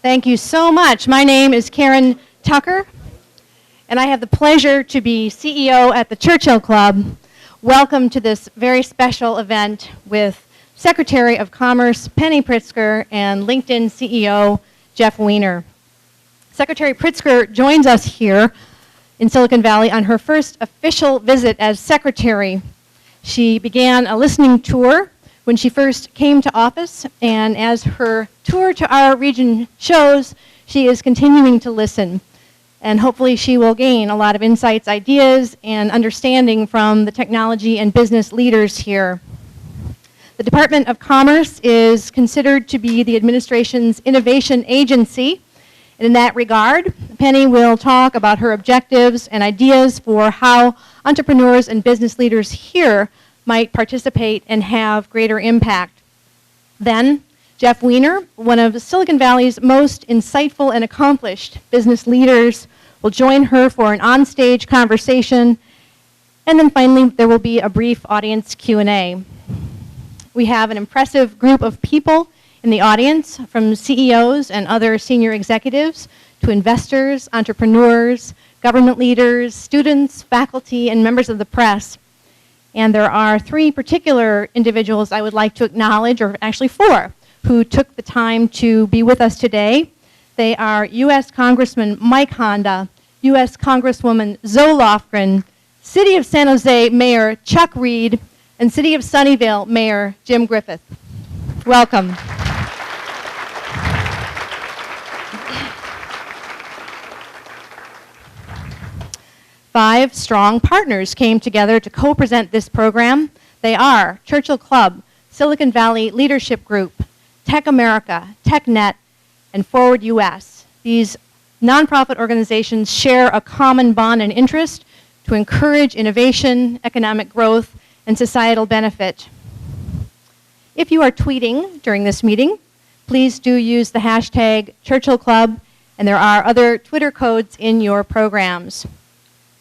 Thank you so much. My name is Karen Tucker, and I have the pleasure to be CEO at the Churchill Club. Welcome to this very special event with Secretary of Commerce Penny Pritzker and LinkedIn CEO Jeff Weiner. Secretary Pritzker joins us here in Silicon Valley on her first official visit as secretary. She began a listening tour when she first came to office, and as her tour to our region shows, she is continuing to listen. And hopefully she will gain a lot of insights, ideas, and understanding from the technology and business leaders here. The Department of Commerce is considered to be the administration's innovation agency. And in that regard, Penny will talk about her objectives and ideas for how entrepreneurs and business leaders here might participate and have greater impact. Then, Jeff Weiner, one of Silicon Valley's most insightful and accomplished business leaders, will join her for an onstage conversation. And then finally, there will be a brief audience Q&A. We have an impressive group of people in the audience, from CEOs and other senior executives to investors, entrepreneurs, government leaders, students, faculty, and members of the press. And there are three particular individuals I would like to acknowledge, or actually four, who took the time to be with us today. They are U.S. Congressman Mike Honda, U.S. Congresswoman Zoe Lofgren, City of San Jose Mayor Chuck Reed, and City of Sunnyvale Mayor Jim Griffith. Welcome. Five strong partners came together to co-present this program. They are Churchill Club, Silicon Valley Leadership Group, Tech America, TechNet, and Forward US. These nonprofit organizations share a common bond and interest to encourage innovation, economic growth, and societal benefit. If you are tweeting during this meeting, please do use the hashtag Churchill Club, and there are other Twitter codes in your programs.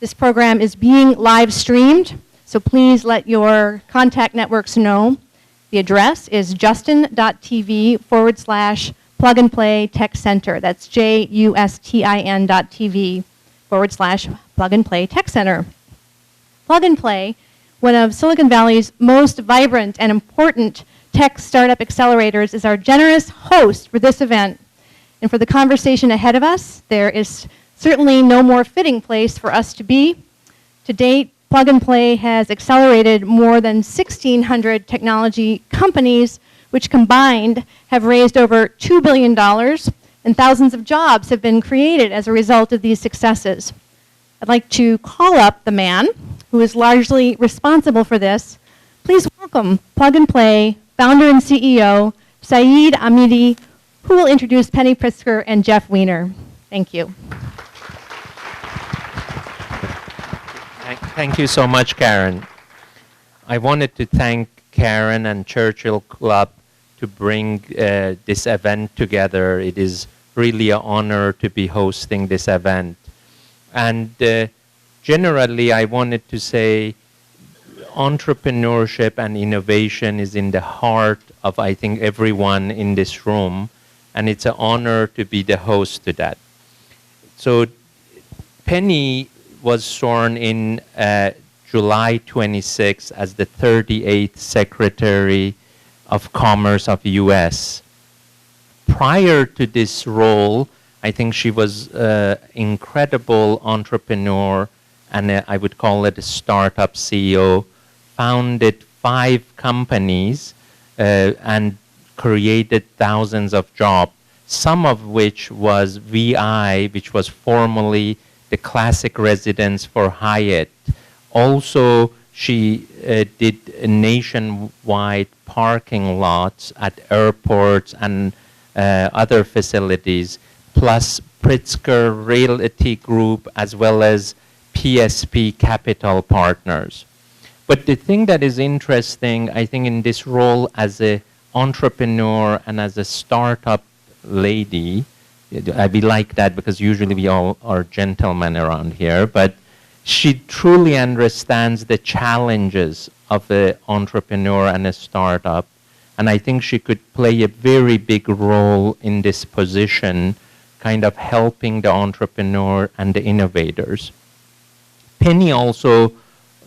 This program is being live streamed, so please let your contact networks know. The address is justin.tv/plug-and-play tech center. That's justin.tv/plug-and-play tech center. Plug and Play, one of Silicon Valley's most vibrant and important tech startup accelerators, is our generous host for this event. And for the conversation ahead of us, there is certainly no more fitting place for us to be. To date, Plug and Play has accelerated more than 1,600 technology companies, which combined have raised over $2 billion, and thousands of jobs have been created as a result of these successes. I'd like to call up the man who is largely responsible for this. Please welcome Plug and Play founder and CEO, Saeed Amidi, who will introduce Penny Pritzker and Jeff Weiner. Thank you. Thank you so much, Karen. I wanted to thank Karen and Churchill Club to bring this event together. It is really an honor to be hosting this event. And generally, I wanted to say entrepreneurship and innovation is in the heart of, I think, everyone in this room. And it's an honor to be the host to that. So Penny was sworn in July 26 as the 38th Secretary of Commerce of U.S. Prior to this role, I think she was an incredible entrepreneur, and I would call it a startup CEO, founded 5 companies and created thousands of jobs, some of which was VI, which was formerly the classic residence for Hyatt. Also, she did nationwide parking lots at airports and other facilities, plus Pritzker Realty Group, as well as PSP Capital Partners. But the thing that is interesting, I think, in this role as an entrepreneur and as a startup lady, we like that because usually we all are gentlemen around here, but she truly understands the challenges of an entrepreneur and a startup, And I think she could play a very big role in this position, kind of helping the entrepreneur and the innovators. Penny also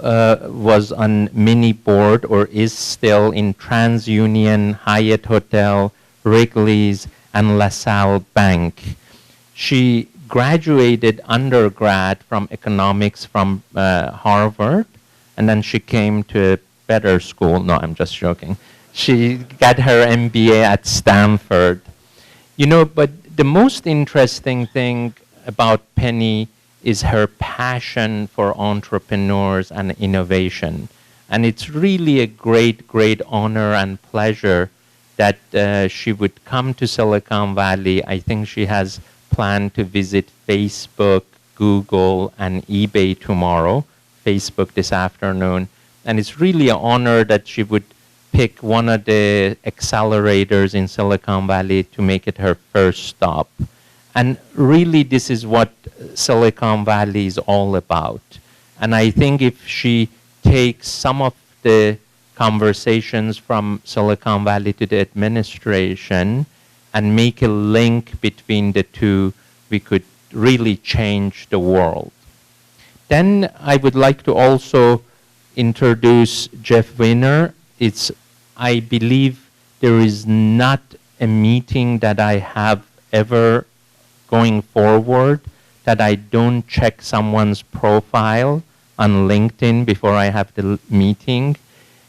was on mini board, or is still, in TransUnion, Hyatt Hotel, Wrigley's, and LaSalle Bank. She graduated undergrad from economics from Harvard, and then she came to a better school. No, I'm just joking. She got her MBA at Stanford. You know, but the most interesting thing about Penny is her passion for entrepreneurs and innovation. And it's really a great, great honor and pleasure that she would come to Silicon Valley. I think she has planned to visit Facebook, Google, and eBay tomorrow, Facebook this afternoon. And it's really an honor that she would pick one of the accelerators in Silicon Valley to make it her first stop. And really, this is what Silicon Valley is all about. And I think if she takes some of the conversations from Silicon Valley to the administration and make a link between the two, we could really change the world. Then I would like to also introduce Jeff Weiner. I believe there is not a meeting that I have ever going forward that I don't check someone's profile on LinkedIn before I have the meeting.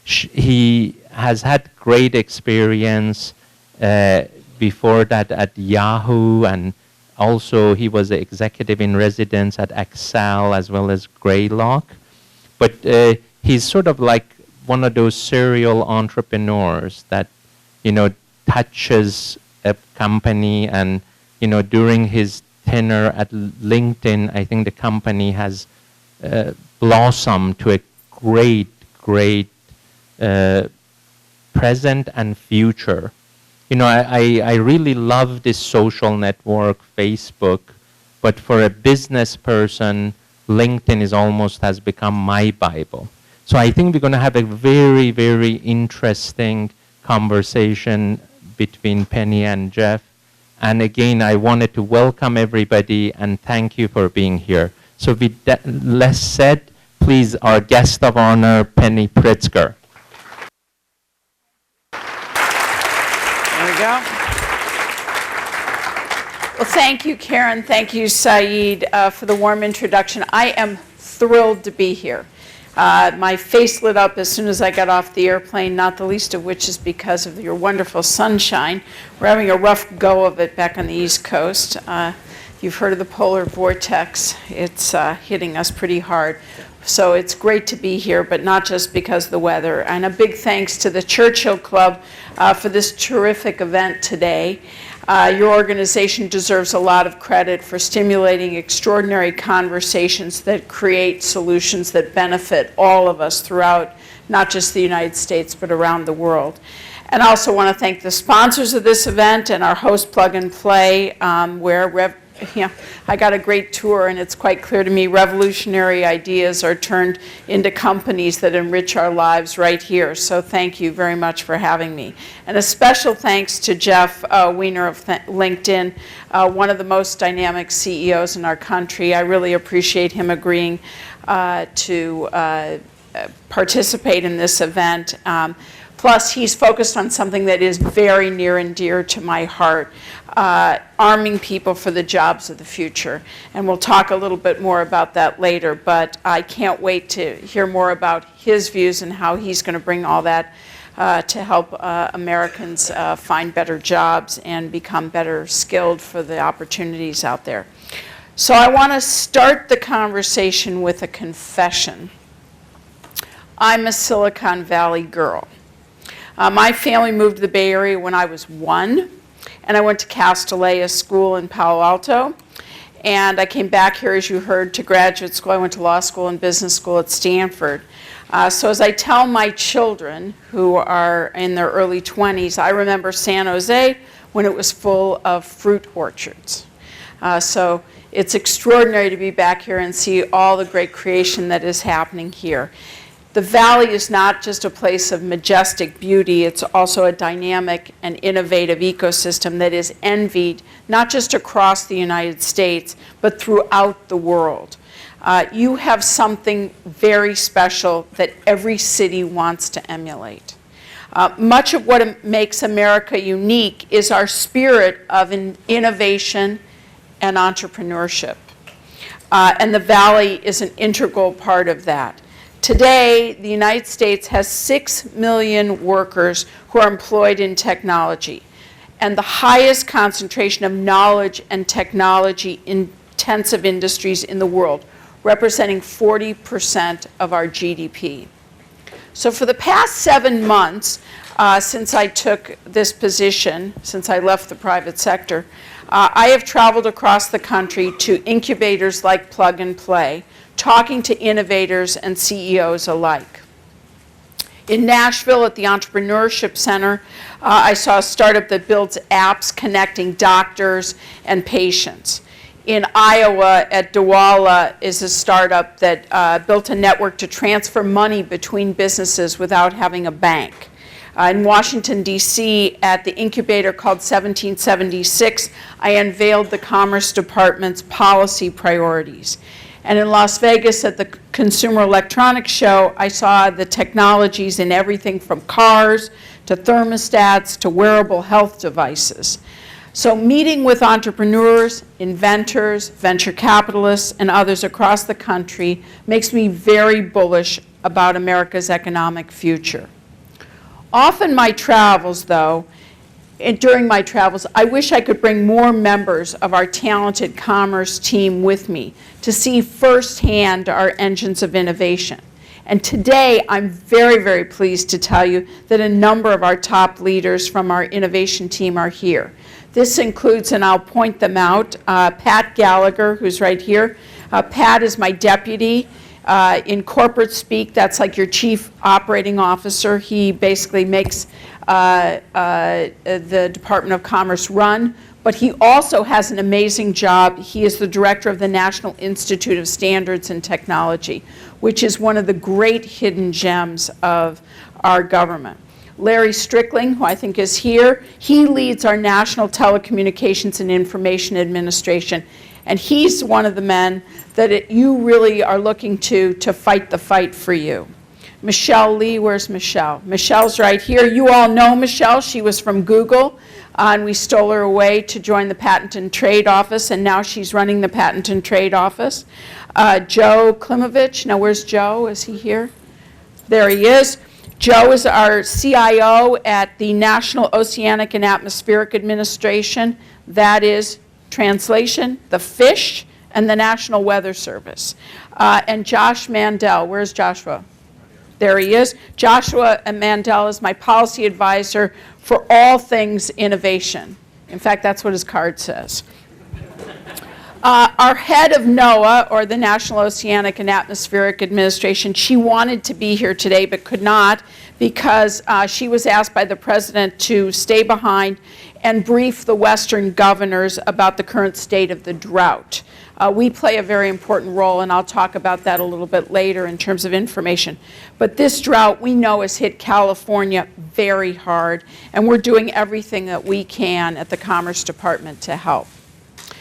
He has had great experience before that at Yahoo, and also he was an executive in residence at Excel as well as Greylock. But he's sort of like one of those serial entrepreneurs that, you know, touches a company, and, you know, during his tenure at LinkedIn, I think the company has blossomed to a great, great present and future. You know, I really love this social network, Facebook, but for a business person, LinkedIn has become my Bible. So I think we're going to have a very, very interesting conversation between Penny and Jeff. And again, I wanted to welcome everybody and thank you for being here. So with that less said, please, our guest of honor, Penny Pritzker. There we go. Well, thank you, Karen. Thank you, Saeed, for the warm introduction. I am thrilled to be here. My face lit up as soon as I got off the airplane, not the least of which is because of your wonderful sunshine. We're having a rough go of it back on the East Coast. You've heard of the polar vortex. It's hitting us pretty hard. So it's great to be here, but not just because of the weather. And a big thanks to the Churchill Club for this terrific event today. Your organization deserves a lot of credit for stimulating extraordinary conversations that create solutions that benefit all of us throughout not just the United States, but around the world. And I also want to thank the sponsors of this event and our host, Plug and Play, where I got a great tour, and it's quite clear to me revolutionary ideas are turned into companies that enrich our lives right here. So thank you very much for having me. And a special thanks to Jeff Weiner of LinkedIn, one of the most dynamic CEOs in our country. I really appreciate him agreeing to participate in this event. Plus, he's focused on something that is very near and dear to my heart, arming people for the jobs of the future. And we'll talk a little bit more about that later, but I can't wait to hear more about his views and how he's going to bring all that to help Americans find better jobs and become better skilled for the opportunities out there. So I want to start the conversation with a confession. I'm a Silicon Valley girl. My family moved to the Bay Area when I was 1, and I went to Castellea School in Palo Alto. And I came back here, as you heard, to graduate school. I went to law school and business school at Stanford. So as I tell my children, who are in their early 20s, I remember San Jose when it was full of fruit orchards. So it's extraordinary to be back here and see all the great creation that is happening here. The Valley is not just a place of majestic beauty, it's also a dynamic and innovative ecosystem that is envied not just across the United States, but throughout the world. You have something very special that every city wants to emulate. Much of what makes America unique is our spirit of innovation and entrepreneurship. And the Valley is an integral part of that. Today, the United States has 6 million workers who are employed in technology, and the highest concentration of knowledge and technology-intensive industries in the world, representing 40% of our GDP. So for the past 7 months, since I took this position, since I left the private sector, I have traveled across the country to incubators like Plug and Play, talking to innovators and CEOs alike. In Nashville at the Entrepreneurship Center, I saw a startup that builds apps connecting doctors and patients. In Iowa at Dawala is a startup that built a network to transfer money between businesses without having a bank. In Washington, D.C., at the incubator called 1776, I unveiled the Commerce Department's policy priorities. And in Las Vegas at the Consumer Electronics Show, I saw the technologies in everything from cars to thermostats to wearable health devices. So meeting with entrepreneurs, inventors, venture capitalists, and others across the country makes me very bullish about America's economic future. Often my travels, though, during my travels, I wish I could bring more members of our talented commerce team with me to see firsthand our engines of innovation. And today, I'm very, very pleased to tell you that a number of our top leaders from our innovation team are here. This includes, and I'll point them out, Pat Gallagher, who's right here. Pat is my deputy. In corporate speak, that's like your chief operating officer. He basically makes the Department of Commerce run, but he also has an amazing job. He is the director of the National Institute of Standards and Technology, which is one of the great hidden gems of our government. Larry Strickling, who I think is here, he leads our National Telecommunications and Information Administration, and he's one of the men that you really are looking to fight the fight for you. Michelle Lee, where's Michelle? Michelle's right here. You all know Michelle. She was from Google, and we stole her away to join the Patent and Trade Office, and now she's running the Patent and Trade Office. Joe Klimovich, now where's Joe? Is he here? There he is. Joe is our CIO at the National Oceanic and Atmospheric Administration. That is, translation, the fish, and the National Weather Service. And Josh Mandel, where's Joshua? There he is. Joshua Mandel is my policy advisor for all things innovation. In fact, that's what his card says. Our head of NOAA, or the National Oceanic and Atmospheric Administration, she wanted to be here today but could not because she was asked by the president to stay behind and brief the Western governors about the current state of the drought. We play a very important role, and I'll talk about that a little bit later in terms of information. But this drought, we know, has hit California very hard, and we're doing everything that we can at the Commerce Department to help.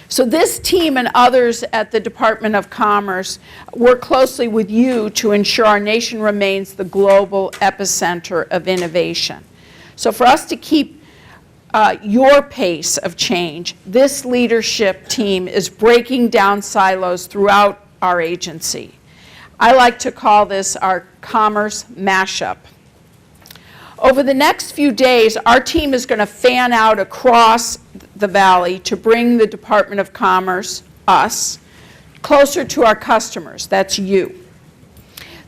So this team and others at the Department of Commerce work closely with you to ensure our nation remains the global epicenter of innovation. So for us to keep your pace of change, this leadership team is breaking down silos throughout our agency. I like to call this our commerce mashup. Over the next few days, our team is going to fan out across the valley to bring the Department of Commerce, us, closer to our customers. That's you.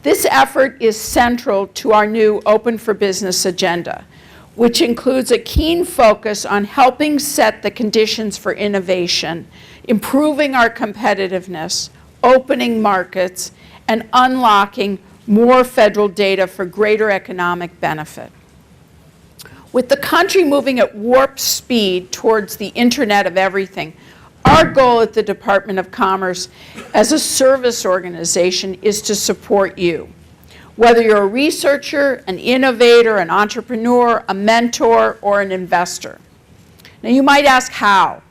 This effort is central to our new Open for Business agenda, which includes a keen focus on helping set the conditions for innovation, improving our competitiveness, opening markets, and unlocking more federal data for greater economic benefit. With the country moving at warp speed towards the Internet of Everything, our goal at the Department of Commerce as a service organization is to support you. whether you're a researcher, an innovator, an entrepreneur, a mentor, or an investor. Now you might ask how.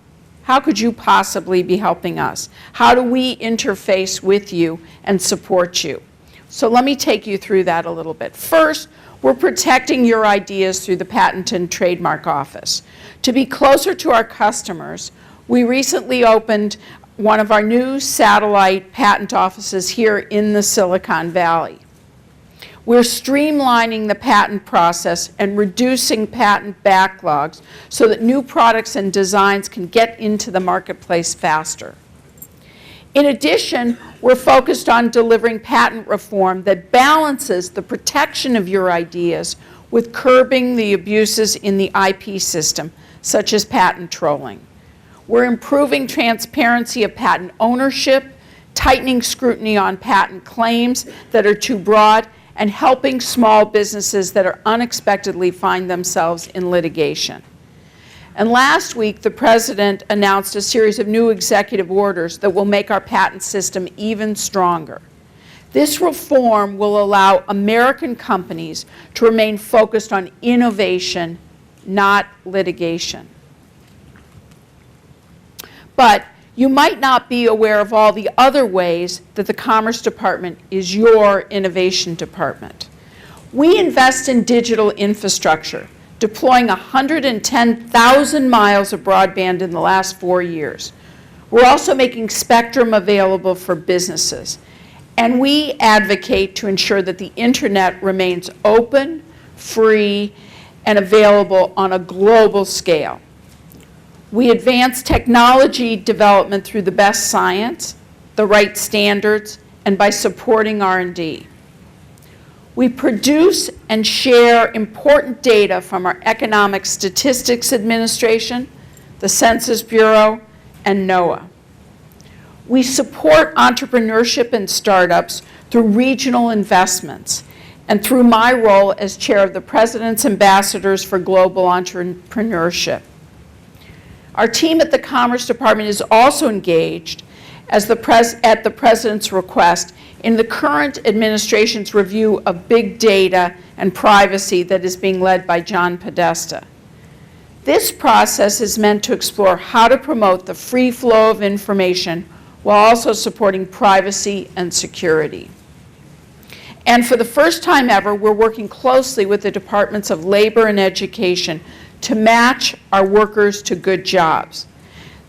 How could you possibly be helping us? How do we interface with you and support you? So let me take you through that a little bit. First, we're protecting your ideas through the Patent and Trademark Office. To be closer to our customers, we recently opened one of our new satellite patent offices here in the Silicon Valley. We're streamlining the patent process and reducing patent backlogs so that new products and designs can get into the marketplace faster. In addition, we're focused on delivering patent reform that balances the protection of your ideas with curbing the abuses in the IP system, such as patent trolling. We're improving transparency of patent ownership, tightening scrutiny on patent claims that are too broad, and helping small businesses that are unexpectedly find themselves in litigation. And last week, the President announced a series of new executive orders that will make our patent system even stronger. This reform will allow American companies to remain focused on innovation, not litigation. But you might not be aware of all the other ways that the Commerce Department is your innovation department. We invest in digital infrastructure, deploying 110,000 miles of broadband in the last 4 years. We're also making spectrum available for businesses. And we advocate to ensure that the internet remains open, free, and available on a global scale. We advance technology development through the best science, the right standards, and by supporting R&D. We produce and share important data from our Economic Statistics Administration, the Census Bureau, and NOAA. We support entrepreneurship and startups through regional investments and through my role as chair of the President's Ambassadors for Global Entrepreneurship. Our team at the Commerce Department is also engaged at the President's request in the current administration's review of big data and privacy that is being led by John Podesta. This process is meant to explore how to promote the free flow of information while also supporting privacy and security. And for the first time ever, we're working closely with the Departments of Labor and Education to match our workers to good jobs.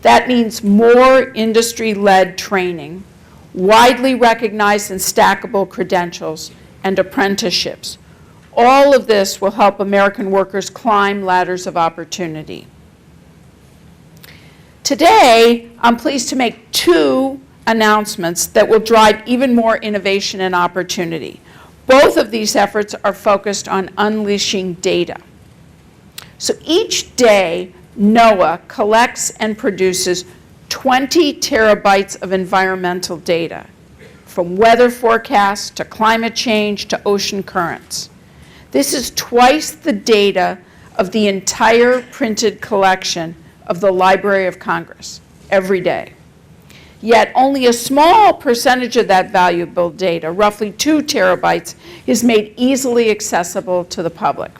That means more industry-led training, widely recognized and stackable credentials, and apprenticeships. All of this will help American workers climb ladders of opportunity. Today, I'm pleased to make 2 announcements that will drive even more innovation and opportunity. Both of these efforts are focused on unleashing data. So each day, NOAA collects and produces 20 terabytes of environmental data, from weather forecasts to climate change to ocean currents. This is twice the data of the entire printed collection of the Library of Congress every day. Yet only a small percentage of that valuable data, roughly 2 terabytes, is made easily accessible to the public.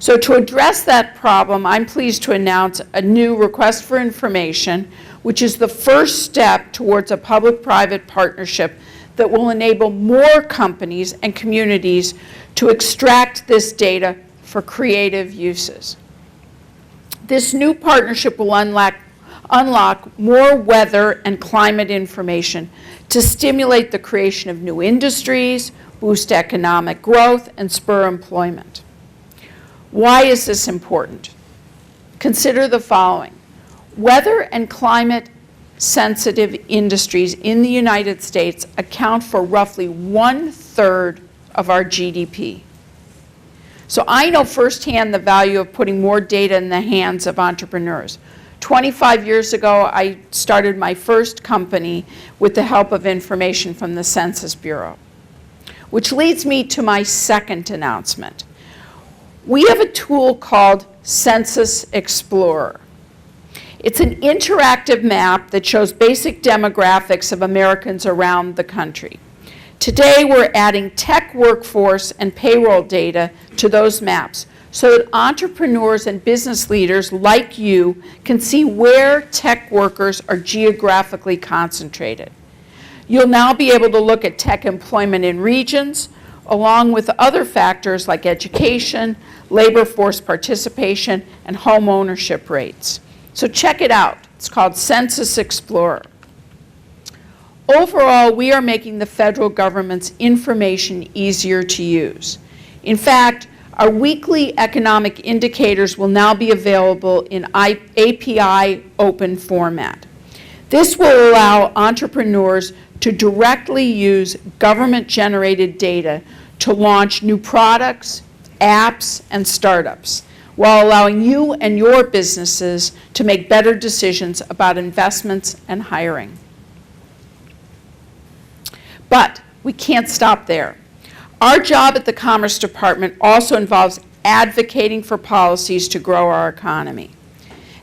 So to address that problem, I'm pleased to announce a new request for information, which is the first step towards a public-private partnership that will enable more companies and communities to extract this data for creative uses. This new partnership will unlock more weather and climate information to stimulate the creation of new industries, boost economic growth, and spur employment. Why is this important? Consider the following. Weather and climate-sensitive industries in the United States account for roughly 1/3 of our GDP. So I know firsthand the value of putting more data in the hands of entrepreneurs. 25 years ago, I started my first company with the help of information from the Census Bureau, which leads me to my second announcement. We have a tool called Census Explorer. It's an interactive map that shows basic demographics of Americans around the country. Today, we're adding tech workforce and payroll data to those maps so that entrepreneurs and business leaders like you can see where tech workers are geographically concentrated. You'll now be able to look at tech employment in regions, along with other factors like education, labor force participation, and home ownership rates. So check it out. It's called Census Explorer. Overall, we are making the federal government's information easier to use. In fact, our weekly economic indicators will now be available in API open format. This will allow entrepreneurs to directly use government-generated data to launch new products, apps, and startups, while allowing you and your businesses to make better decisions about investments and hiring. But we can't stop there. Our job at the Commerce Department also involves advocating for policies to grow our economy.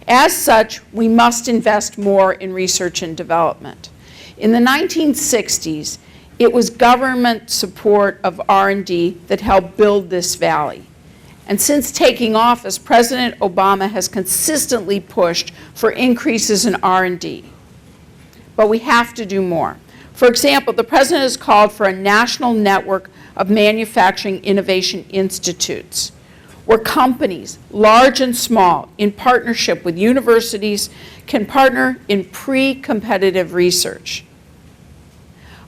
As such, we must invest more in research and development. In the 1960s, it was government support of R&D that helped build this valley. And since taking office, President Obama has consistently pushed for increases in R&D. But we have to do more. For example, the President has called for a national network of manufacturing innovation institutes, where companies, large and small, in partnership with universities, can partner in pre-competitive research.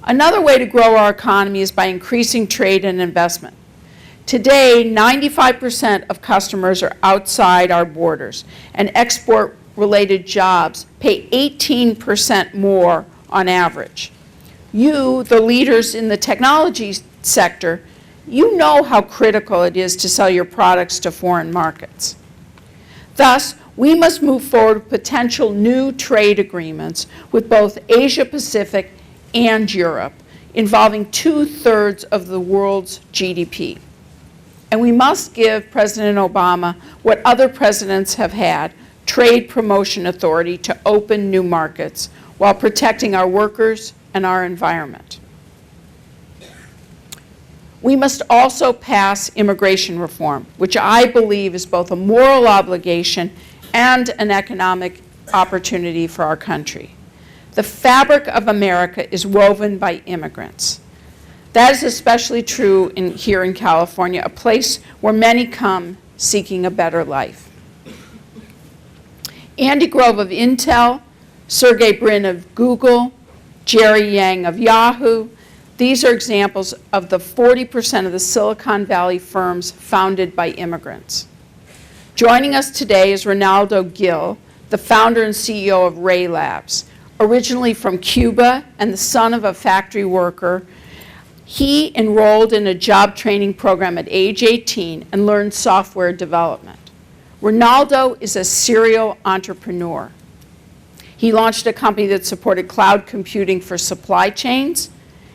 Another way to grow our economy is by increasing trade and investment. Today, 95% of customers are outside our borders, and export-related jobs pay 18% more on average. You, the leaders in the technology sector, you know how critical it is to sell your products to foreign markets. Thus, we must move forward with potential new trade agreements with both Asia-Pacific and Europe, involving 2/3 of the world's GDP. And we must give President Obama what other presidents have had, trade promotion authority to open new markets while protecting our workers and our environment. We must also pass immigration reform, which I believe is both a moral obligation and an economic opportunity for our country. The fabric of America is woven by immigrants. That is especially true here in California, a place where many come seeking a better life. Andy Grove of Intel, Sergey Brin of Google, Jerry Yang of Yahoo, these are examples of the 40% of the Silicon Valley firms founded by immigrants. Joining us today is Ronaldo Gil, the founder and CEO of Ray Labs. Originally from Cuba and the son of a factory worker, he enrolled in a job training program at age 18 and learned software development. Ronaldo is a serial entrepreneur. He launched a company that supported cloud computing for supply chains.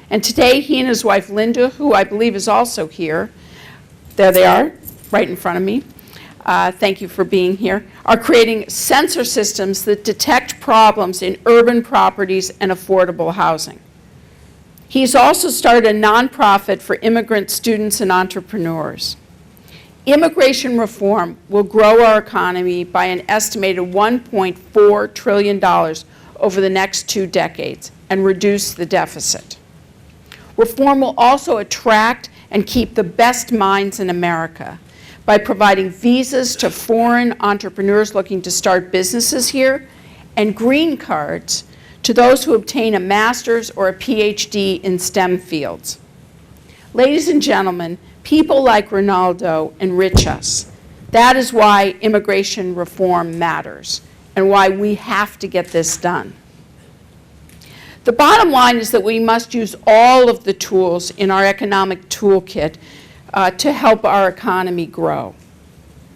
And today, he and his wife, Linda, who I believe is also here, there they are, right in front of me, thank you for being here, are creating sensor systems that detect problems in urban properties and affordable housing. He's also started a nonprofit for immigrant students and entrepreneurs. Immigration reform will grow our economy by an estimated $1.4 trillion over the next 2 decades and reduce the deficit. Reform will also attract and keep the best minds in America by providing visas to foreign entrepreneurs looking to start businesses here and green cards to those who obtain a master's or a PhD in STEM fields. Ladies and gentlemen, people like Ronaldo enrich us. That is why immigration reform matters and why we have to get this done. The bottom line is that we must use all of the tools in our economic toolkit to help our economy grow.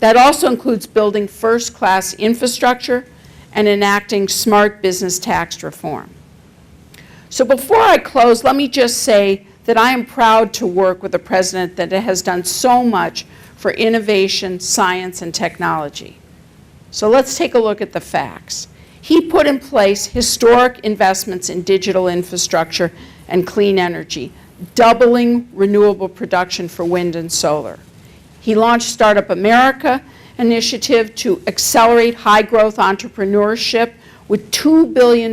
That also includes building first-class infrastructure and enacting smart business tax reform. So before I close, let me just say that I am proud to work with a president that has done so much for innovation, science, and technology. So let's take a look at the facts. He put in place historic investments in digital infrastructure and clean energy, doubling renewable production for wind and solar. He launched Startup America initiative to accelerate high-growth entrepreneurship with $2 billion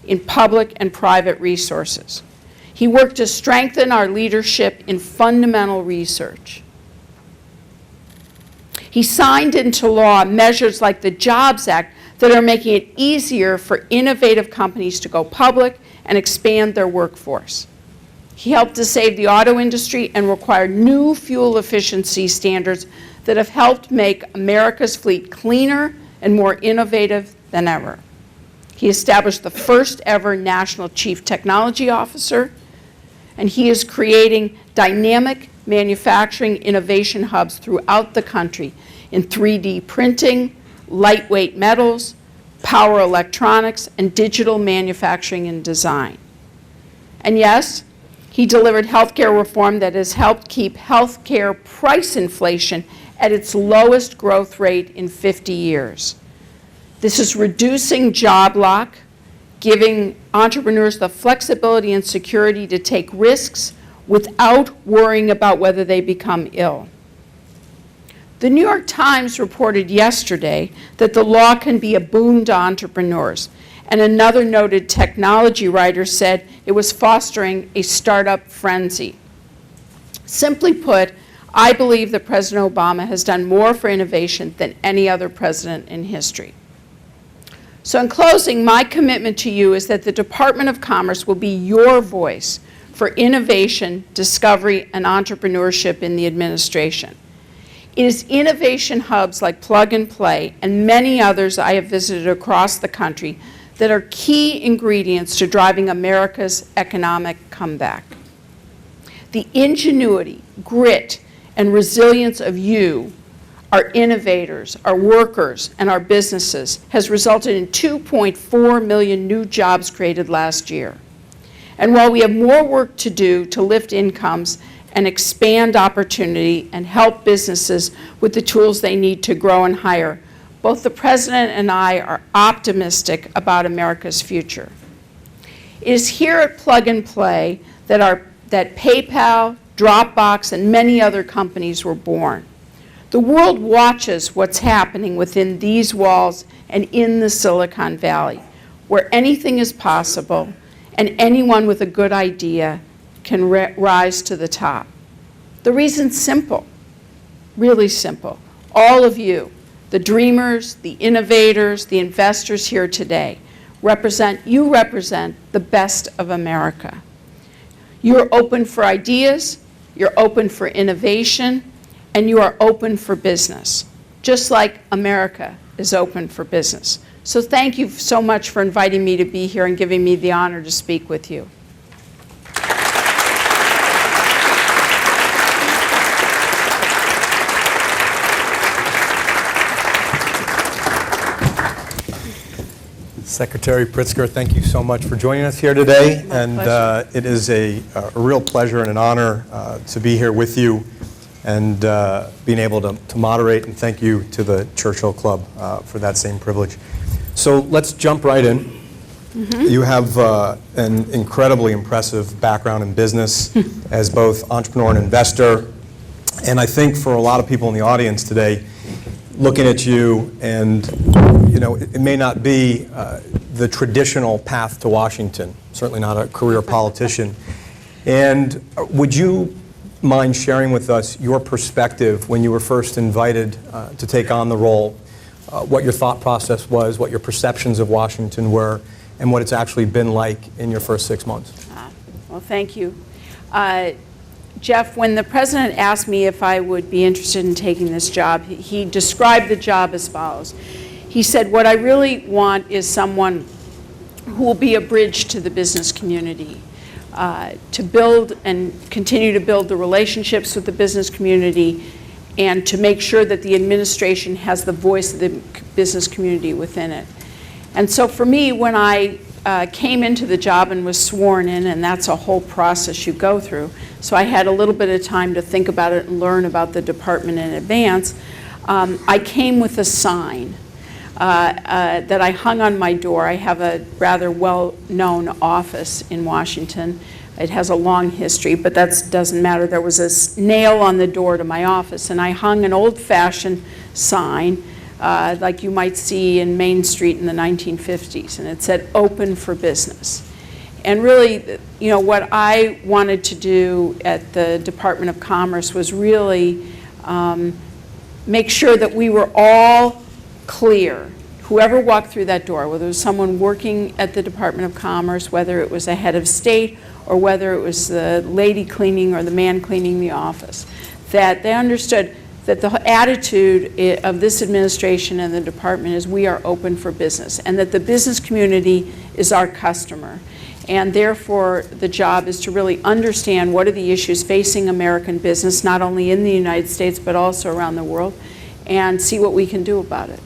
in public and private resources. He worked to strengthen our leadership in fundamental research. He signed into law measures like the Jobs Act that are making it easier for innovative companies to go public and expand their workforce. He helped to save the auto industry and required new fuel efficiency standards that have helped make America's fleet cleaner and more innovative than ever. He established the first ever National Chief Technology Officer, and he is creating dynamic manufacturing innovation hubs throughout the country in 3D printing, lightweight metals, power electronics, and digital manufacturing and design. And yes, he delivered healthcare reform that has helped keep healthcare price inflation at its lowest growth rate in 50 years. This is reducing job lock, giving entrepreneurs the flexibility and security to take risks without worrying about whether they become ill. The New York Times reported yesterday that the law can be a boon to entrepreneurs, and another noted technology writer said it was fostering a startup frenzy. Simply put, I believe that President Obama has done more for innovation than any other president in history. So in closing, my commitment to you is that the Department of Commerce will be your voice for innovation, discovery, and entrepreneurship in the administration. It is innovation hubs like Plug and Play and many others I have visited across the country that are key ingredients to driving America's economic comeback. The ingenuity, grit, and resilience of you, our innovators, our workers, and our businesses has resulted in 2.4 million new jobs created last year. And while we have more work to do to lift incomes and expand opportunity and help businesses with the tools they need to grow and hire, both the President and I are optimistic about America's future. It is here at Plug and Play that PayPal, Dropbox, and many other companies were born. The world watches what's happening within these walls and in the Silicon Valley, where anything is possible and anyone with a good idea can rise to the top. The reason's simple, really simple. All of you, the dreamers, the innovators, the investors here today, represent the best of America. You're open for ideas, you're open for innovation, and you are open for business, just like America is open for business. So thank you so much for inviting me to be here and giving me the honor to speak with you. Secretary Pritzker, thank you so much for joining us here today. My pleasure. It is a real pleasure and an honor to be here with you and being able to moderate, and thank you to the Churchill Club for that same privilege. So let's jump right in. Mm-hmm. You have an incredibly impressive background in business as both entrepreneur and investor, and I think for a lot of people in the audience today, looking at you, and it may not be the traditional path to Washington, certainly not a career politician. And would you mind sharing with us your perspective when you were first invited to take on the role, what your thought process was, what your perceptions of Washington were, and what it's actually been like in your first 6 months? Well, thank you. Jeff, when the President asked me if I would be interested in taking this job, he described the job as follows. He said, what I really want is someone who will be a bridge to the business community, to build and continue to build the relationships with the business community, and to make sure that the administration has the voice of the business community within it. And so for me, when I came into the job and was sworn in, and that's a whole process you go through, so I had a little bit of time to think about it and learn about the department in advance, I came with a sign that I hung on my door. I have a rather well-known office in Washington It has a long history, but that doesn't matter. There was a nail on the door to my office, and I hung an old-fashioned sign like you might see in Main Street in the 1950s, and it said, "Open for business." And really, what I wanted to do at the Department of Commerce was really make sure that we were all clear. Whoever walked through that door, whether it was someone working at the Department of Commerce, whether it was a head of state, or whether it was the lady cleaning or the man cleaning the office, that they understood that the attitude of this administration and the department is we are open for business, and that the business community is our customer. And therefore, the job is to really understand what are the issues facing American business, not only in the United States, but also around the world, and see what we can do about it.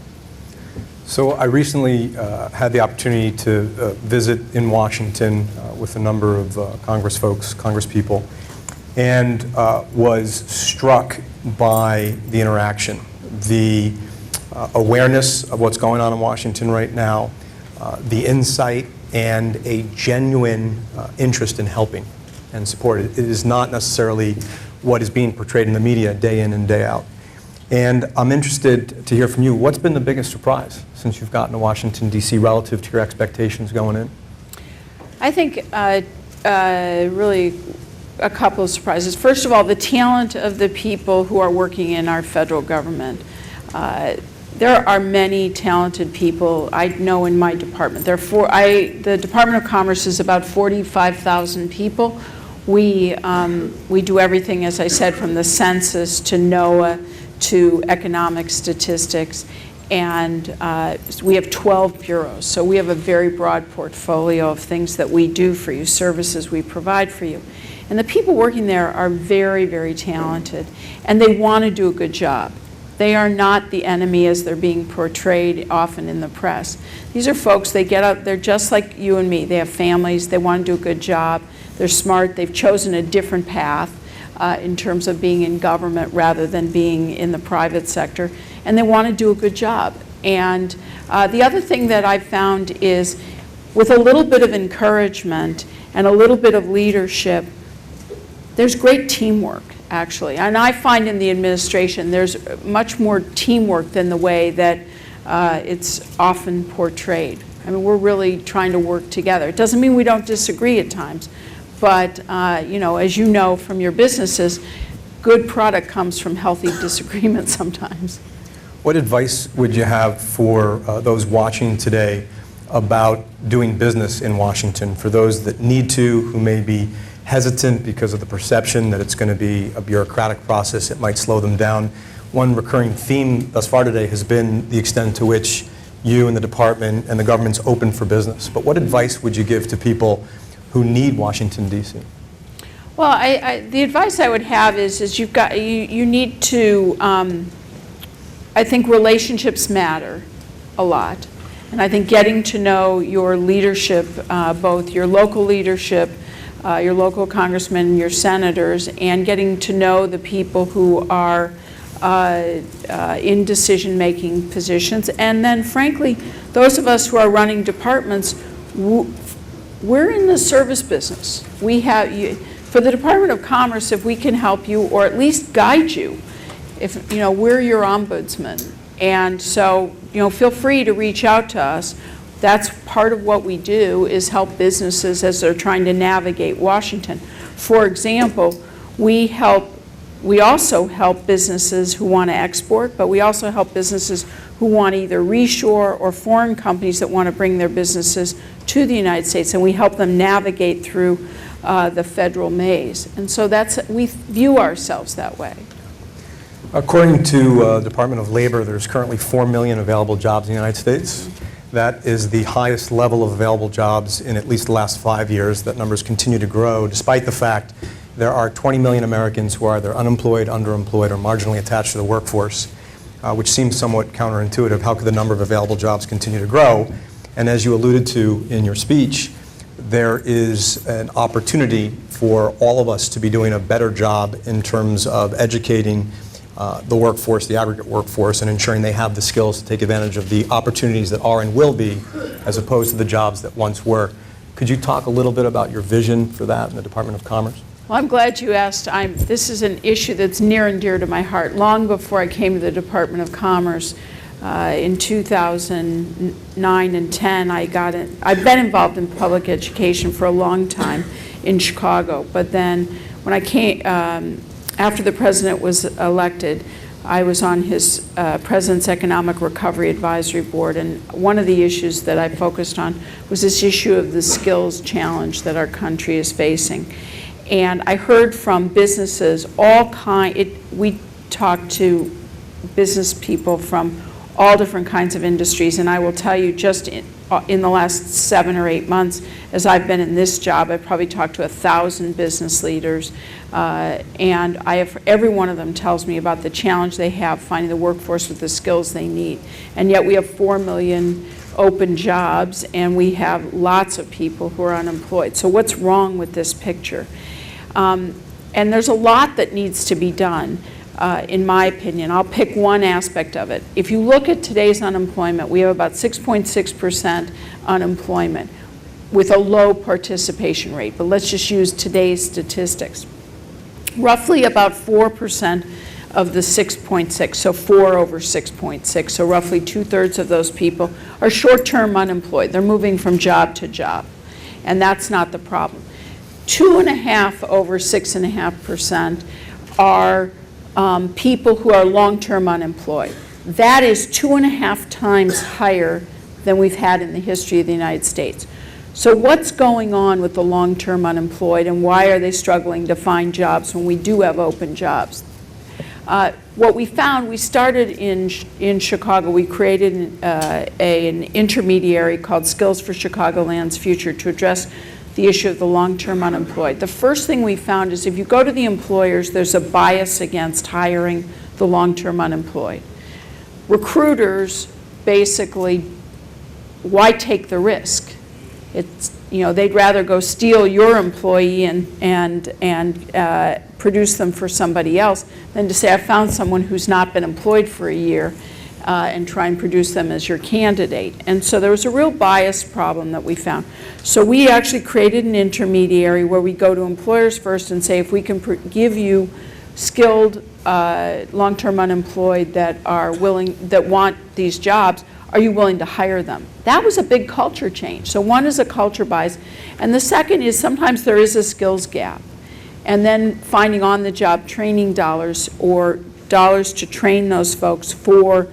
So I recently had the opportunity to visit in Washington with a number of Congress folks, Congress people, and was struck by the interaction, the awareness of what's going on in Washington right now, the insight, and a genuine interest in helping and support. It is not necessarily what is being portrayed in the media day in and day out. And I'm interested to hear from you. What's been the biggest surprise since you've gotten to Washington, D.C. relative to your expectations going in? I think really a couple of surprises. First of all, the talent of the people who are working in our federal government. There are many talented people I know in my department. The Department of Commerce is about 45,000 people. We do everything, as I said, from the census to NOAA to economic statistics, and we have 12 bureaus. So we have a very broad portfolio of things that we do for you, services we provide for you. And the people working there are very, very talented, and they want to do a good job. They are not the enemy as they're being portrayed often in the press. These are folks, they get up, they're just like you and me. They have families, they want to do a good job, they're smart, they've chosen a different path in terms of being in government rather than being in the private sector, and they want to do a good job. And the other thing that I've found is with a little bit of encouragement and a little bit of leadership, there's great teamwork, actually. And I find in the administration there's much more teamwork than the way that it's often portrayed. I mean, we're really trying to work together. It doesn't mean we don't disagree at times, but as you know from your businesses, good product comes from healthy disagreement sometimes. What advice would you have for those watching today about doing business in Washington, for those that need to, who may be hesitant because of the perception that it's going to be a bureaucratic process, it might slow them down? One recurring theme thus far today has been the extent to which you and the department and the government's open for business. But what advice would you give to people who need Washington, D.C.? Well, the advice I would have is you need to, I think relationships matter a lot. And I think getting to know your leadership, both your local leadership, your local congressmen, your senators, and getting to know the people who are in decision-making positions. And then, frankly, those of us who are running departments, we're in the service business. We have, for the Department of Commerce, if we can help you or at least guide you, if we're your ombudsman. And so, feel free to reach out to us. That's part of what we do, is help businesses as they're trying to navigate Washington. For example, we also help businesses who want to export, but we also help businesses who want to either reshore or foreign companies that want to bring their businesses to the United States, and we help them navigate through the federal maze. And so we view ourselves that way. According to the Department of Labor, there's currently 4 million available jobs in the United States. That is the highest level of available jobs in at least the last 5 years. That numbers continue to grow, despite the fact there are 20 million Americans who are either unemployed, underemployed, or marginally attached to the workforce, which seems somewhat counterintuitive. How could the number of available jobs continue to grow? And as you alluded to in your speech, there is an opportunity for all of us to be doing a better job in terms of educating the workforce, the aggregate workforce, and ensuring they have the skills to take advantage of the opportunities that are and will be, as opposed to the jobs that once were. Could you talk a little bit about your vision for that in the Department of Commerce? Well, I'm glad you asked. This is an issue that's near and dear to my heart. Long before I came to the Department of Commerce in 2009 and 10, I've been involved in public education for a long time in Chicago. But then when I came, after the president was elected, I was on his President's Economic Recovery Advisory Board, and one of the issues that I focused on was this issue of the skills challenge that our country is facing. And I heard from businesses, we talked to business people from all different kinds of industries, and I will tell you, just in the last 7 or 8 months, as I've been in this job, I've probably talked to 1,000 business leaders, and every one of them tells me about the challenge they have finding the workforce with the skills they need. And yet we have 4 million open jobs, and we have lots of people who are unemployed. So what's wrong with this picture? And there's a lot that needs to be done. In my opinion. I'll pick one aspect of it. If you look at today's unemployment, we have about 6.6% unemployment with a low participation rate, but let's just use today's statistics. Roughly about 4% of the 6.6, so 4 over 6.6, so roughly 2/3 of those people are short-term unemployed. They're moving from job to job, and that's not the problem. 2.5 over 6.5% are people who are long-term unemployed. That is 2.5 times higher than we've had in the history of the United States. So what's going on with the long-term unemployed, and why are they struggling to find jobs when we do have open jobs? What we found, we started in Chicago. We created an intermediary called Skills for Chicagoland's Future to address the issue of the long-term unemployed. The first thing we found is if you go to the employers, there's a bias against hiring the long-term unemployed. Recruiters basically, why take the risk? It's, they'd rather go steal your employee and produce them for somebody else than to say, I found someone who's not been employed for a year and try and produce them as your candidate. And so there was a real bias problem that we found. So we actually created an intermediary where we go to employers first and say, if we can give you skilled long-term unemployed that want these jobs, are you willing to hire them? That was a big culture change. So one is a culture bias, and the second is sometimes there is a skills gap. And then finding on-the-job training dollars or dollars to train those folks for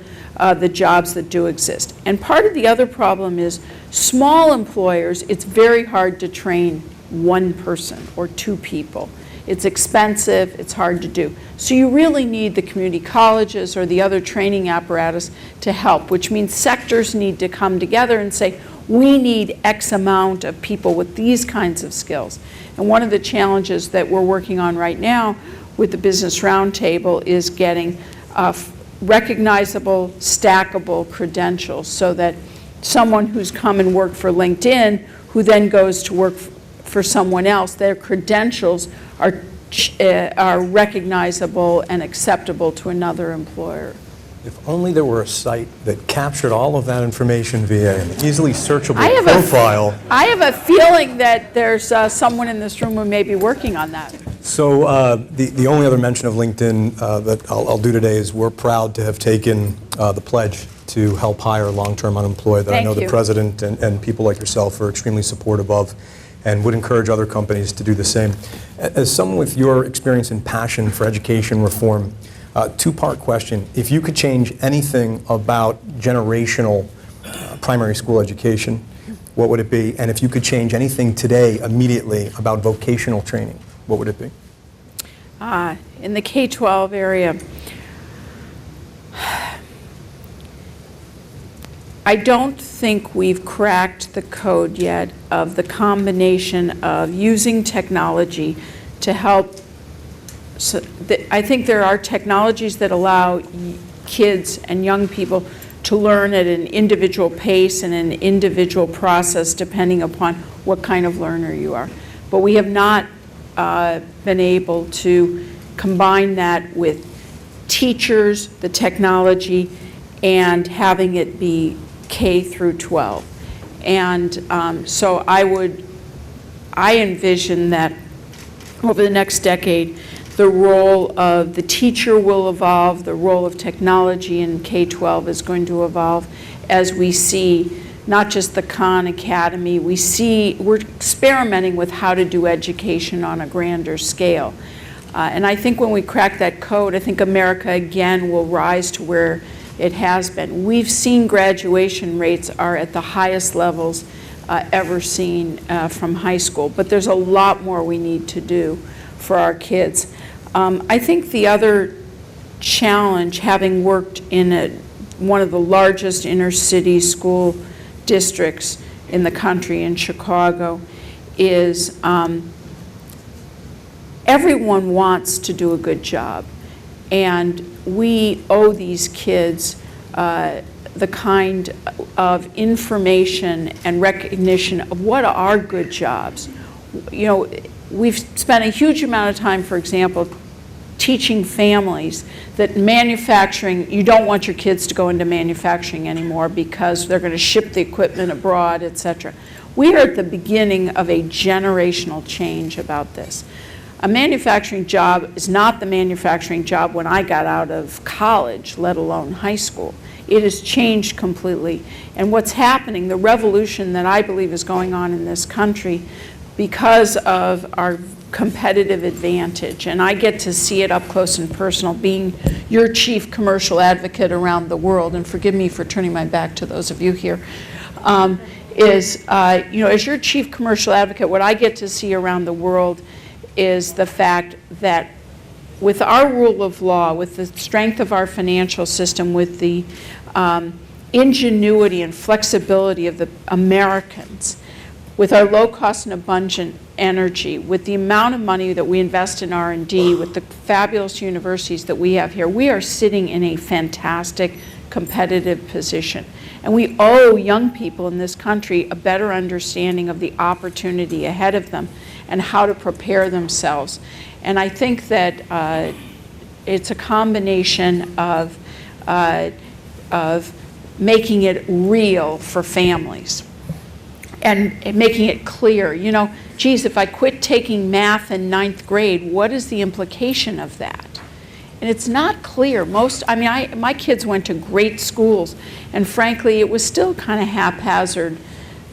the jobs that do exist. And part of the other problem is small employers, it's very hard to train one person or 2 people. It's expensive, it's hard to do. So you really need the community colleges or the other training apparatus to help, which means sectors need to come together and say, we need X amount of people with these kinds of skills. And one of the challenges that we're working on right now with the Business Roundtable is getting recognizable, stackable credentials so that someone who's come and worked for LinkedIn, who then goes to work for someone else, their credentials are recognizable and acceptable to another employer. If only there were a site that captured all of that information via an easily searchable profile. I have a feeling that there's someone in this room who may be working on that. So the only other mention of LinkedIn that I'll do today is we're proud to have taken the pledge to help hire long-term unemployed that I know the President and people like yourself are extremely supportive of and would encourage other companies to do the same. As someone with your experience and passion for education reform, 2-part question. If you could change anything about generational primary school education, what would it be? And if you could change anything today immediately about vocational training, what would it be? In the K-12 area, I don't think we've cracked the code yet of the combination of using technology to help. I think there are technologies that allow kids and young people to learn at an individual pace and an individual process depending upon what kind of learner you are. But we have not been able to combine that with teachers, the technology, and having it be K through 12. And so I would I envision that over the next decade, the role of the teacher will evolve, the role of technology in K-12 is going to evolve as we see not just the Khan Academy, we're experimenting with how to do education on a grander scale. And I think when we crack that code, I think America again will rise to where it has been. We've seen graduation rates are at the highest levels ever seen from high school, but there's a lot more we need to do for our kids. I think the other challenge, having worked in one of the largest inner city school districts in the country, in Chicago, is everyone wants to do a good job. And we owe these kids the kind of information and recognition of what are good jobs. You know, we've spent a huge amount of time, for example, teaching families that manufacturing, you don't want your kids to go into manufacturing anymore because they're going to ship the equipment abroad, et cetera. We are at the beginning of a generational change about this. A manufacturing job is not the manufacturing job when I got out of college, let alone high school. It has changed completely. And what's happening, the revolution that I believe is going on in this country because of our competitive advantage, and I get to see it up close and personal, being your chief commercial advocate around the world, and forgive me for turning my back to those of you here, as your chief commercial advocate, what I get to see around the world is the fact that with our rule of law, with the strength of our financial system, with the ingenuity and flexibility of the Americans, with our low cost and abundant energy, with the amount of money that we invest in R&D, with the fabulous universities that we have here, we are sitting in a fantastic competitive position. And we owe young people in this country a better understanding of the opportunity ahead of them and how to prepare themselves. And I think that it's a combination of making it real for families and making it clear. You know, geez, if I quit taking math in 9th grade, what is the implication of that? And it's not clear. My kids went to great schools, and frankly, it was still kind of haphazard,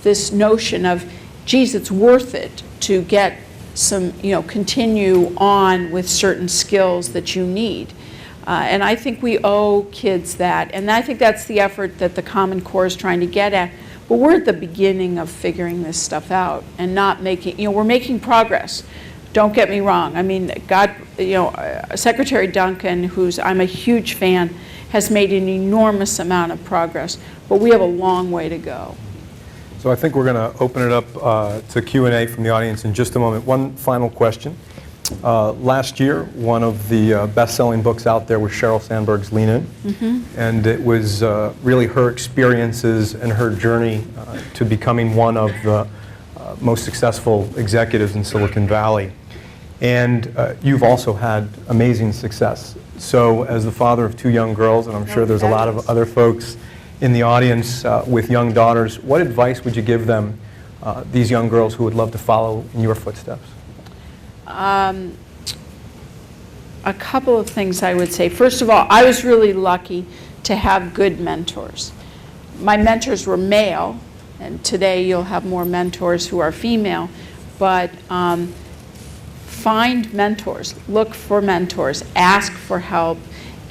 this notion of, geez, it's worth it to get some, continue on with certain skills that you need. And I think we owe kids that. And I think that's the effort that the Common Core is trying to get at. But we're at the beginning of figuring this stuff out and not making, we're making progress. Don't get me wrong. I mean, Secretary Duncan, I'm a huge fan, has made an enormous amount of progress. But we have a long way to go. So I think we're going to open it up to Q&A from the audience in just a moment. One final question. Last year, one of the best-selling books out there was Sheryl Sandberg's Lean In. Mm-hmm. And it was really her experiences and her journey to becoming one of the most successful executives in Silicon Valley. And you've also had amazing success. So as the father of 2 young girls, and I'm sure there's a lot of other folks in the audience with young daughters, what advice would you give them, these young girls who would love to follow in your footsteps? A couple of things I would say. First of all, I was really lucky to have good mentors. My mentors were male, and today you'll have more mentors who are female, but find mentors, look for mentors, ask for help,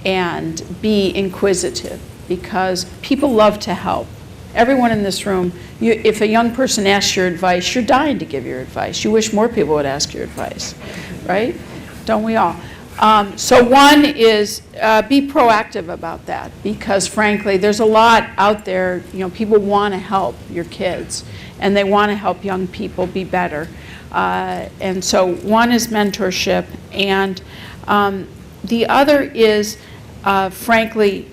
and be inquisitive, because people love to help. Everyone in this room, if a young person asks your advice, you're dying to give your advice. You wish more people would ask your advice, right? Don't we all? So one is be proactive about that, because frankly, there's a lot out there. People want to help your kids, and they want to help young people be better. And so one is mentorship, and the other is, frankly,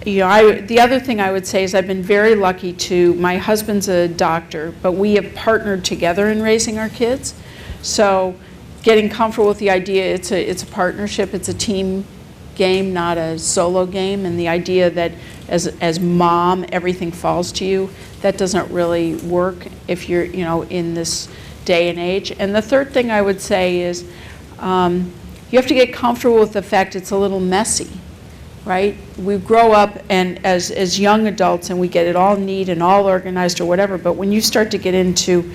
the other thing I would say is I've been very lucky my husband's a doctor, but we have partnered together in raising our kids. So getting comfortable with the idea, it's a partnership, it's a team game, not a solo game, and the idea that as mom, everything falls to you. That doesn't really work if you're, in this day and age. And the third thing I would say is you have to get comfortable with the fact it's a little messy, right? We grow up and as young adults and we get it all neat and all organized or whatever, but when you start to get into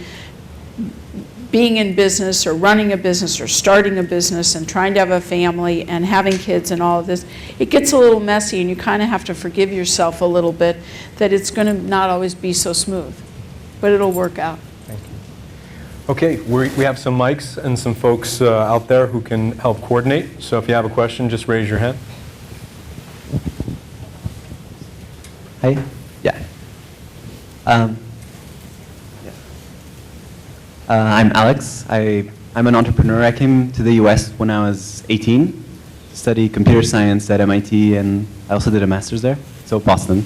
being in business or running a business or starting a business and trying to have a family and having kids and all of this, it gets a little messy and you kind of have to forgive yourself a little bit that it's going to not always be so smooth, but it'll work out. Thank you. Okay, we have some mics and some folks out there who can help coordinate. So if you have a question, just raise your hand. Hi. Yeah. I'm Alex. I'm an entrepreneur. I came to the US when I was 18 to study computer science at MIT, and I also did a master's there, so Boston.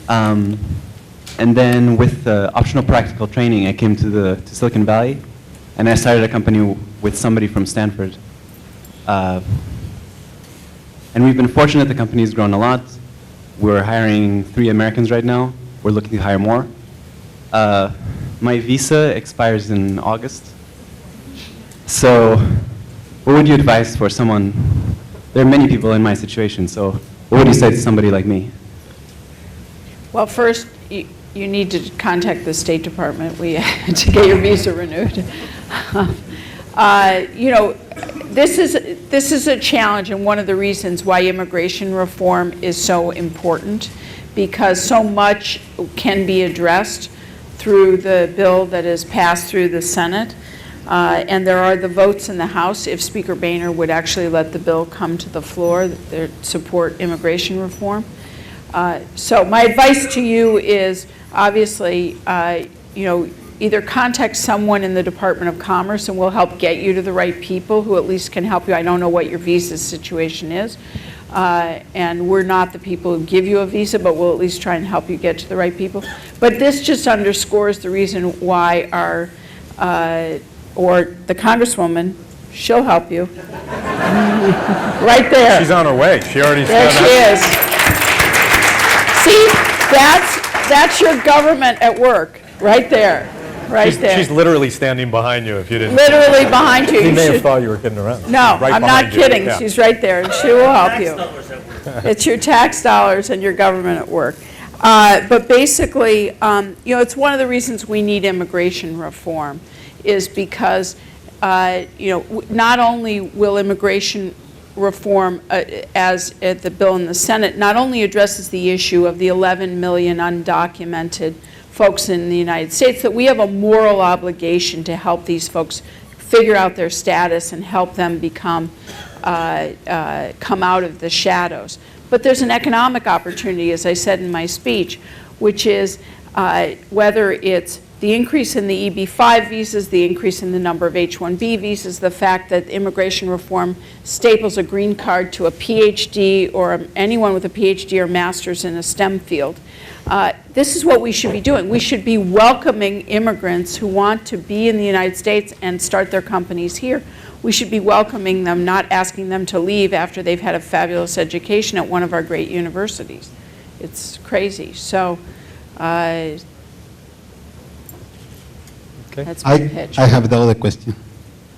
And then with optional practical training, I came to Silicon Valley, and I started a company with somebody from Stanford. And we've been fortunate. The company's grown a lot. We're hiring 3 Americans right now. We're looking to hire more. My visa expires in August. So what would you advise for someone? There are many people in my situation, so what would you say to somebody like me? Well, first, you need to contact the State Department to get your visa renewed. This is a challenge, and one of the reasons why immigration reform is so important, because so much can be addressed through the bill that is passed through the Senate. And there are the votes in the House, if Speaker Boehner would actually let the bill come to the floor, that support immigration reform. So my advice to you is, obviously, either contact someone in the Department of Commerce and we'll help get you to the right people who at least can help you. I don't know what your visa situation is. And we're not the people who give you a visa, but we'll at least try and help you get to the right people. But this just underscores the reason why or the Congresswoman, she'll help you. Right there. She's on her way. She already There said she is. See, that's your government at work, right there. Right there. She's literally standing behind you if you didn't. Literally behind you. He You may have should- thought you were kidding around. No, Right I'm behind not you. kidding. Yeah. She's right there, and she will help you. It's your tax dollars and your government at work. But basically, it's one of the reasons we need immigration reform is because, not only will immigration reform, as the bill in the Senate, not only addresses the issue of the 11 million undocumented folks in the United States, that we have a moral obligation to help these folks figure out their status and help them come out of the shadows. But there's an economic opportunity, as I said in my speech, which is whether it's the increase in the EB-5 visas, the increase in the number of H-1B visas, the fact that immigration reform staples a green card to a PhD or anyone with a PhD or master's in a STEM field. This is what we should be doing. We should be welcoming immigrants who want to be in the United States and start their companies here. We should be welcoming them, not asking them to leave after they've had a fabulous education at one of our great universities. It's crazy. So that's my pitch. I have the other question.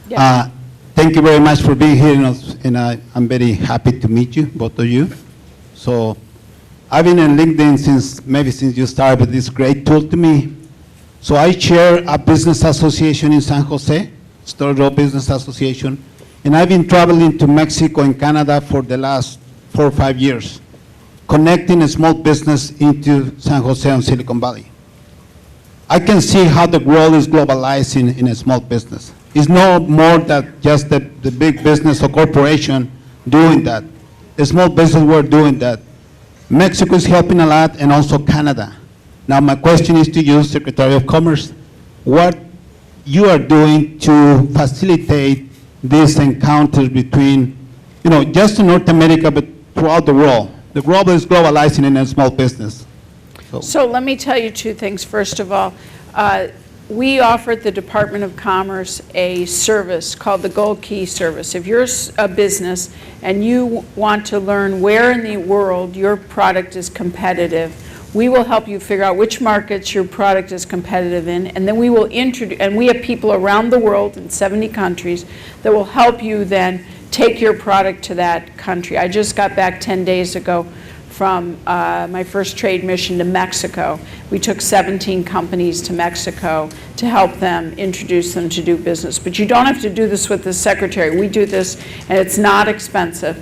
Yeah. Thank you very much for being here, and I'm very happy to meet you, both of you. So I've been on LinkedIn since you started with this great tool to me. So I chair a business association in San Jose, Storage Business Association, and I've been traveling to Mexico and Canada for the last 4 or 5 years, connecting a small business into San Jose and Silicon Valley. I can see how the world is globalizing in a small business. It's no more than just the big business or corporation doing that. The small business were doing that. Mexico is helping a lot, and also Canada. Now my question is to you, Secretary of Commerce, what you are doing to facilitate these encounters between, just in North America, but throughout the world. The world is globalizing in a small business. So let me tell you 2 things. First of all, we offer at the Department of Commerce a service called the Gold Key Service. If you're a business and you want to learn where in the world your product is competitive, we will help you figure out which markets your product is competitive in, and then we will introduce, and we have people around the world in 70 countries that will help you then take your product to that country. I just got back 10 days ago from my first trade mission to Mexico. We took 17 companies to Mexico to help them, introduce them to do business. But you don't have to do this with the secretary. We do this, and it's not expensive.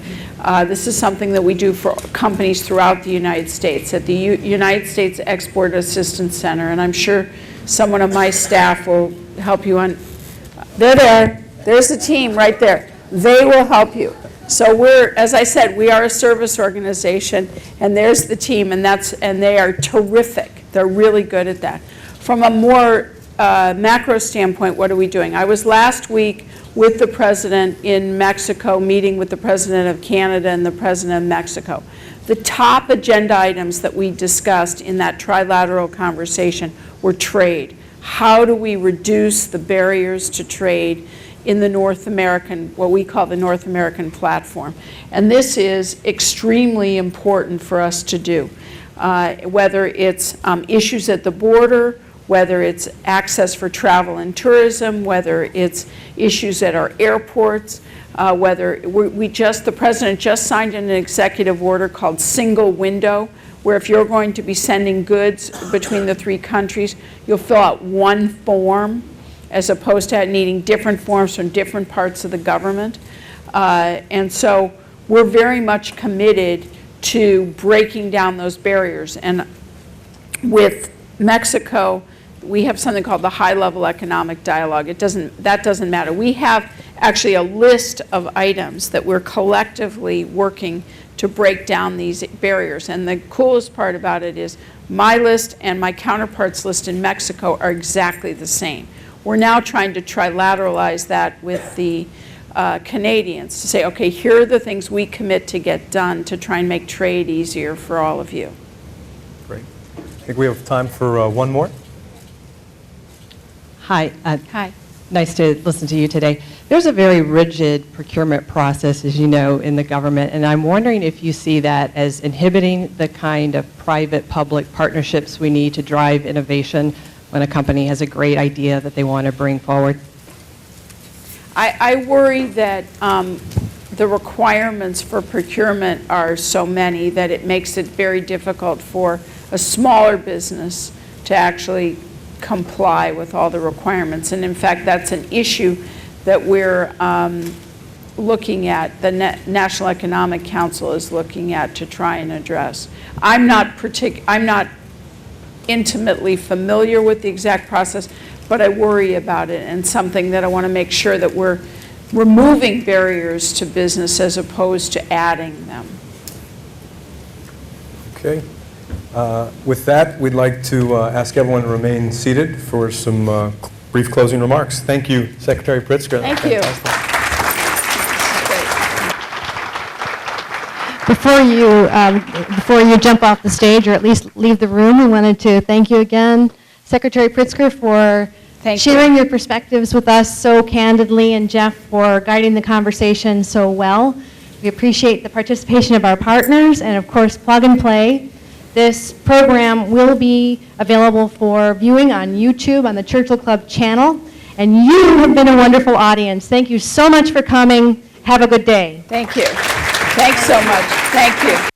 This is something that we do for companies throughout the United States at the United States Export Assistance Center, and I'm sure someone of my staff will help you on. They're there. There's the team right there. They will help you. So we're, as I said, we are a service organization, and there's the team, and they are terrific. They're really good at that. From a more macro standpoint, what are we doing? I was last week with the president in Mexico, meeting with the president of Canada and the president of Mexico. The top agenda items that we discussed in that trilateral conversation were trade. How do we reduce the barriers to trade in the North American, what we call the North American platform? And this is extremely important for us to do, whether it's issues at the border, whether it's access for travel and tourism, whether it's issues at our airports, whether the president just signed an executive order called Single Window, where if you're going to be sending goods between the 3 countries, you'll fill out one form as opposed to needing different forms from different parts of the government. And so we're very much committed to breaking down those barriers. And with Mexico, we have something called the high-level economic dialogue. That doesn't matter. We have actually a list of items that we're collectively working to break down these barriers. And the coolest part about it is my list and my counterparts' list in Mexico are exactly the same. We're now trying to trilateralize that with the Canadians to say, okay, here are the things we commit to get done to try and make trade easier for all of you. Great. I think we have time for one more. Hi. Hi. Nice to listen to you today. There's a very rigid procurement process, as you know, in the government, and I'm wondering if you see that as inhibiting the kind of private-public partnerships we need to drive innovation when a company has a great idea that they want to bring forward. I worry that the requirements for procurement are so many that it makes it very difficult for a smaller business to actually comply with all the requirements. And in fact, that's an issue that we're looking at, the National Economic Council is looking at to try and address. I'm not intimately familiar with the exact process, but I worry about it, and something that I want to make sure that we're removing barriers to business as opposed to adding them. Okay. With that, we'd like to ask everyone to remain seated for some brief closing remarks. Thank you, Secretary Pritzker. Thank you. Before you jump off the stage, or at least leave the room, we wanted to thank you again, Secretary Pritzker, for sharing your perspectives with us so candidly, and Jeff for guiding the conversation so well. We appreciate the participation of our partners, and of course, Plug and Play. This program will be available for viewing on YouTube on the Churchill Club channel, and you have been a wonderful audience. Thank you so much for coming. Have a good day. Thank you. Thanks so much. Thank you.